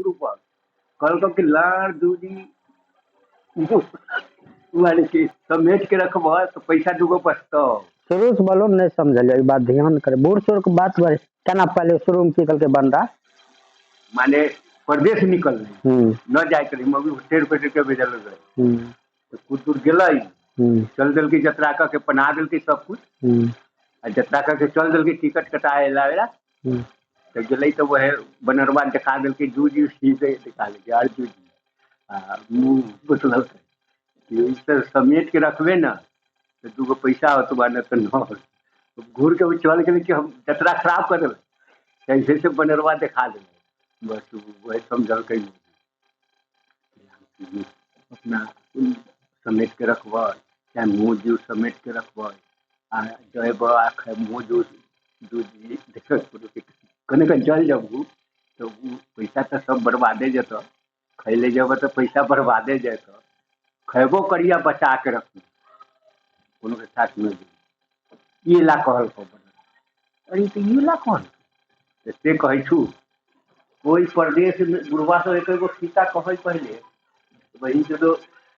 गुरु पर कल को कि लाड़ दूजी माने कि समेट के रखब तो पैसा दूगो बचतो। शुरू से बोलो नहीं समझल ई बात ध्यान करे बूढ़ सूढ़ के बात बड़े केना पहले शुरू में की कल के बंदा माने प्रदेश निकल न जाए करी मम्मी 10 रुपये भेजल रहे तो कुछ दूर गई चल दिल की जतरा के पना दिल की सब कुछ जतरा के चल दिल की टिकट कटाए लावेला तो गई तो वह बनरवा दिखा दिल की जूझ सीधे दिखा ले यार जूझ मुँह बुतल समेट के रखबे ना तो दूगो पैसा हो तो न तो न घूर के चल के कि हम जतरा खराब कर दिल ऐसे से बनरवा दिखा दे बस वही समझल कहीं अपना समेट के रखब चाहे मुँह जूस समेट के रखब आ जब मुँह जूस देख कने कहीं चल जब तो पैसा तो सब बर्बादे जत खैले जब तो पैसा बर्बादे जात खेबो करिया बचा के रखू कोनो के साथ में ये ला कहल अरे तो ये ला कहल से कहे छू कोई प्रदेश में बुढ़वा सब एक सीता कहे पहले वही से तो